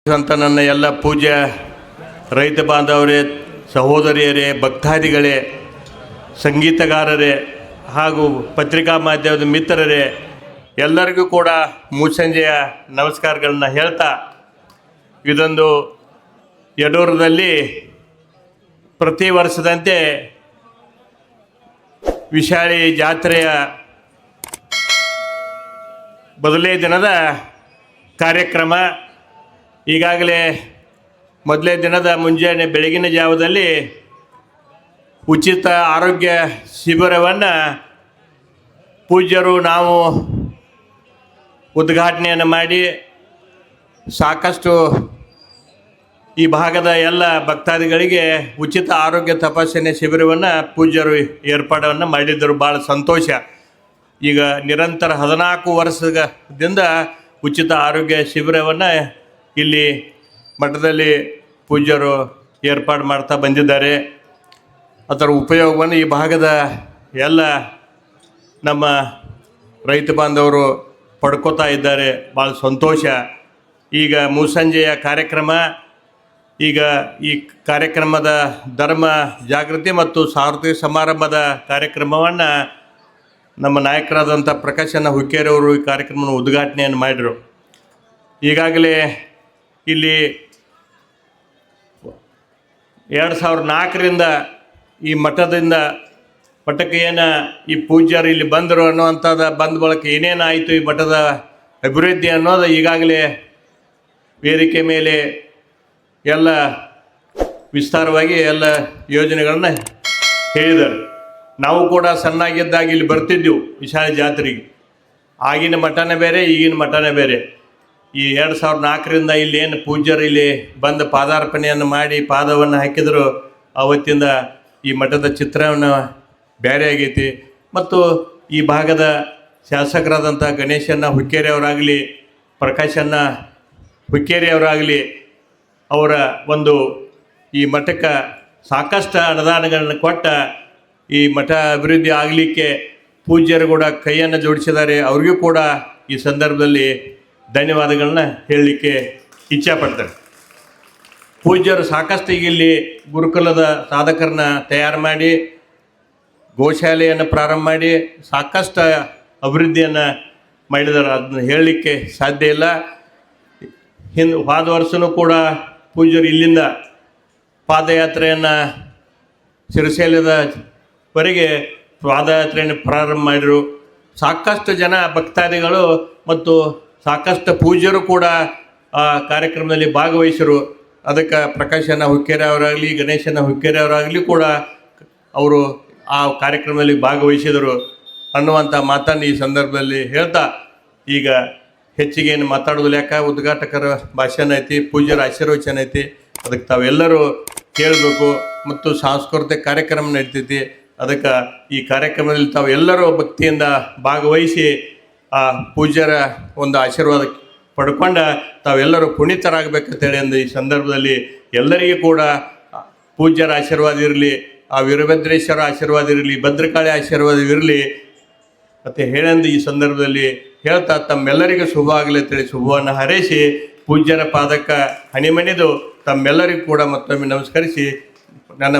ಅಂತ ನನ್ನ ಎಲ್ಲ ಪೂಜ್ಯ ರೈತ ಬಾಂಧವರೇ, ಸಹೋದರಿಯರೇ, ಭಕ್ತಾದಿಗಳೇ, ಸಂಗೀತಗಾರರೇ ಹಾಗೂ ಪತ್ರಿಕಾ ಮಾಧ್ಯಮದ ಮಿತ್ರರೇ, ಎಲ್ಲರಿಗೂ ಕೂಡ ಮುಸ್ಸಂಜೆಯ ನಮಸ್ಕಾರಗಳನ್ನ ಹೇಳ್ತಾ, ಇದೊಂದು ಯಡೂರದಲ್ಲಿ ಪ್ರತಿ ವರ್ಷದಂತೆ ವಿಶಾಲಿ ಜಾತ್ರೆಯ ಮೊದಲನೇ ದಿನದ ಕಾರ್ಯಕ್ರಮ. ಈಗಾಗಲೇ ಮೊದಲನೇ ದಿನದ ಮುಂಜಾನೆ ಬೆಳಗಿನ ಜಾವದಲ್ಲಿ ಉಚಿತ ಆರೋಗ್ಯ ಶಿಬಿರವನ್ನು ಪೂಜ್ಯರು ನಾವು ಉದ್ಘಾಟನೆಯನ್ನು ಮಾಡಿ ಸಾಕಷ್ಟು ಈ ಭಾಗದ ಎಲ್ಲ ಭಕ್ತಾದಿಗಳಿಗೆ ಉಚಿತ ಆರೋಗ್ಯ ತಪಾಸಣೆ ಶಿಬಿರವನ್ನು ಪೂಜ್ಯರು ಏರ್ಪಾಡನ್ನು ಮಾಡಿದ್ದರು. ಭಾಳ ಸಂತೋಷ. ಈಗ ನಿರಂತರ 14 ವರ್ಷದಿಂದ ಉಚಿತ ಆರೋಗ್ಯ ಶಿಬಿರವನ್ನು ಇಲ್ಲಿ ಮಠದಲ್ಲಿ ಪೂಜ್ಯರು ಏರ್ಪಾಡು ಮಾಡ್ತಾ ಬಂದಿದ್ದಾರೆ. ಅದರ ಉಪಯೋಗವನ್ನು ಈ ಭಾಗದ ಎಲ್ಲ ನಮ್ಮ ರೈತ ಬಾಂಧವರು ಪಡ್ಕೋತಾ ಇದ್ದಾರೆ. ಭಾಳ ಸಂತೋಷ. ಈಗ ಮುಸ್ಸಂಜೆಯ ಕಾರ್ಯಕ್ರಮ, ಈಗ ಈ ಕಾರ್ಯಕ್ರಮದ ಧರ್ಮ ಜಾಗೃತಿ ಮತ್ತು ಸಾರ್ವತ್ರಿಕ ಸಮಾರಂಭದ ಕಾರ್ಯಕ್ರಮವನ್ನು ನಮ್ಮ ನಾಯಕರಾದಂಥ ಪ್ರಕಾಶನ ಹುಕ್ಕೇರಿಯವರು ಈ ಕಾರ್ಯಕ್ರಮವನ್ನು ಉದ್ಘಾಟನೆಯನ್ನು ಮಾಡಿದರು. ಈಗಾಗಲೇ ಇಲ್ಲಿ 2004ರಿಂದ ಈ ಮಠಕ್ಕೆ ಏನು ಈ ಪೂಜ್ಯರು ಇಲ್ಲಿ ಬಂದರು ಅನ್ನುವಂಥದ್ದು ಬಂದ ಬಳಕ ಏನೇನಾಯಿತು ಈ ಮಠದ ಅಭಿವೃದ್ಧಿ ಅನ್ನೋದು ಈಗಾಗಲೇ ವೇದಿಕೆ ಮೇಲೆ ಎಲ್ಲ ವಿಸ್ತಾರವಾಗಿ ಎಲ್ಲ ಯೋಜನೆಗಳನ್ನ ಹೇಳಿದರು. ನಾವು ಕೂಡ ಸಣ್ಣಾಗಿದ್ದಾಗ ಇಲ್ಲಿ ಬರ್ತಿದ್ದೆವು ವಿಶಾಲ ಜಾತ್ರೆಗೆ. ಆಗಿನ ಮಠನೇ ಬೇರೆ, ಈಗಿನ ಮಠನೇ ಬೇರೆ. ಈ 2004ರಿಂದ ಇಲ್ಲಿ ಏನು ಪೂಜ್ಯರು ಇಲ್ಲಿ ಬಂದು ಪಾದಾರ್ಪಣೆಯನ್ನು ಮಾಡಿ ಪಾದವನ್ನು ಹಾಕಿದರು, ಆವತ್ತಿಂದ ಈ ಮಠದ ಚಿತ್ರವನ್ನು ಬೇರೆ ಆಗೈತಿ. ಮತ್ತು ಈ ಭಾಗದ ಶಾಸಕರಾದಂಥ ಗಣೇಶನ ಹುಕ್ಕೇರಿಯವರಾಗಲಿ, ಪ್ರಕಾಶನ ಹುಕ್ಕೇರಿಯವರಾಗಲಿ, ಅವರ ಒಂದು ಈ ಮಠಕ್ಕೆ ಸಾಕಷ್ಟು ಅನುದಾನಗಳನ್ನು ಕೊಟ್ಟ ಈ ಮಠ ಅಭಿವೃದ್ಧಿ ಆಗಲಿಕ್ಕೆ ಪೂಜ್ಯರು ಕೂಡ ಕೈಯನ್ನು ಜೋಡಿಸಿದ್ದಾರೆ. ಅವ್ರಿಗೂ ಕೂಡ ಈ ಸಂದರ್ಭದಲ್ಲಿ ಧನ್ಯವಾದಗಳನ್ನ ಹೇಳಲಿಕ್ಕೆ ಇಚ್ಛೆಪಡ್ತಾರೆ. ಪೂಜ್ಯರು ಸಾಕಷ್ಟು ಈಗ ಇಲ್ಲಿ ಗುರುಕುಲದ ಸಾಧಕರನ್ನ ತಯಾರು ಮಾಡಿ ಗೋಶಾಲೆಯನ್ನು ಪ್ರಾರಂಭ ಮಾಡಿ ಸಾಕಷ್ಟು ಅಭಿವೃದ್ಧಿಯನ್ನು ಮಾಡಿದ್ದಾರೆ. ಅದನ್ನ ಹೇಳಲಿಕ್ಕೆ ಸಾಧ್ಯ ಇಲ್ಲ. ಹೋದ ವರ್ಷವೂ ಕೂಡ ಪೂಜ್ಯರು ಇಲ್ಲಿಂದ ಪಾದಯಾತ್ರೆಯನ್ನು ಶಿರಸೇಲದವರೆಗೆ ಪಾದಯಾತ್ರೆಯನ್ನು ಪ್ರಾರಂಭ ಮಾಡಿದರು. ಸಾಕಷ್ಟು ಜನ ಭಕ್ತಾದಿಗಳು ಮತ್ತು ಸಾಕಷ್ಟು ಪೂಜ್ಯರು ಕೂಡ ಆ ಕಾರ್ಯಕ್ರಮದಲ್ಲಿ ಭಾಗವಹಿಸರು. ಅದಕ್ಕೆ ಪ್ರಕಾಶನ ಹುಕ್ಕೇರಿ ಅವರಾಗಲಿ, ಗಣೇಶನ ಹುಕ್ಕೇರಿ ಅವರಾಗಲಿ ಕೂಡ ಅವರು ಆ ಕಾರ್ಯಕ್ರಮದಲ್ಲಿ ಭಾಗವಹಿಸಿದರು ಅನ್ನುವಂಥ ಮಾತನ್ನು ಈ ಸಂದರ್ಭದಲ್ಲಿ ಹೇಳ್ತಾ, ಈಗ ಹೆಚ್ಚಿಗೇನು ಮಾತಾಡೋದಿಲ್ಲ. ಯಾಕೆ ಉದ್ಘಾಟಕರ ಭಾಷಣ ಐತಿ, ಪೂಜ್ಯರ ಆಶೀರ್ವಚನ ಐತಿ, ಅದಕ್ಕೆ ತಾವೆಲ್ಲರೂ ಕೇಳಬೇಕು. ಮತ್ತು ಸಾಂಸ್ಕೃತಿಕ ಕಾರ್ಯಕ್ರಮ ನಡೀತೈತಿ. ಅದಕ್ಕೆ ಈ ಕಾರ್ಯಕ್ರಮದಲ್ಲಿ ತಾವೆಲ್ಲರೂ ಭಕ್ತಿಯಿಂದ ಭಾಗವಹಿಸಿ ಆ ಪೂಜ್ಯರ ಒಂದು ಆಶೀರ್ವಾದ ಪಡ್ಕೊಂಡ ತಾವೆಲ್ಲರೂ ಪುನೀತರಾಗಬೇಕಂತೇಳಿ ಅಂದು ಈ ಸಂದರ್ಭದಲ್ಲಿ ಎಲ್ಲರಿಗೂ ಕೂಡ ಪೂಜ್ಯರ ಆಶೀರ್ವಾದ ಇರಲಿ, ಆ ವೀರಭದ್ರೇಶ್ವರ ಆಶೀರ್ವಾದ ಇರಲಿ, ಭದ್ರಕಾಳಿ ಆಶೀರ್ವಾದ ಇರಲಿ ಮತ್ತು ಹೇಳಂದು ಈ ಸಂದರ್ಭದಲ್ಲಿ ಹೇಳ್ತಾ ತಮ್ಮೆಲ್ಲರಿಗೂ ಶುಭ ಆಗಲಿ ಅಂತೇಳಿ ಶುಭವನ್ನು ಹಾರೈಸಿ ಪೂಜ್ಯರ ಪಾದಕ್ಕೆ ಹಣಿಮಣಿದು ತಮ್ಮೆಲ್ಲರಿಗೂ ಕೂಡ ಮತ್ತೊಮ್ಮೆ ನಮಸ್ಕರಿಸಿ ನನ್ನ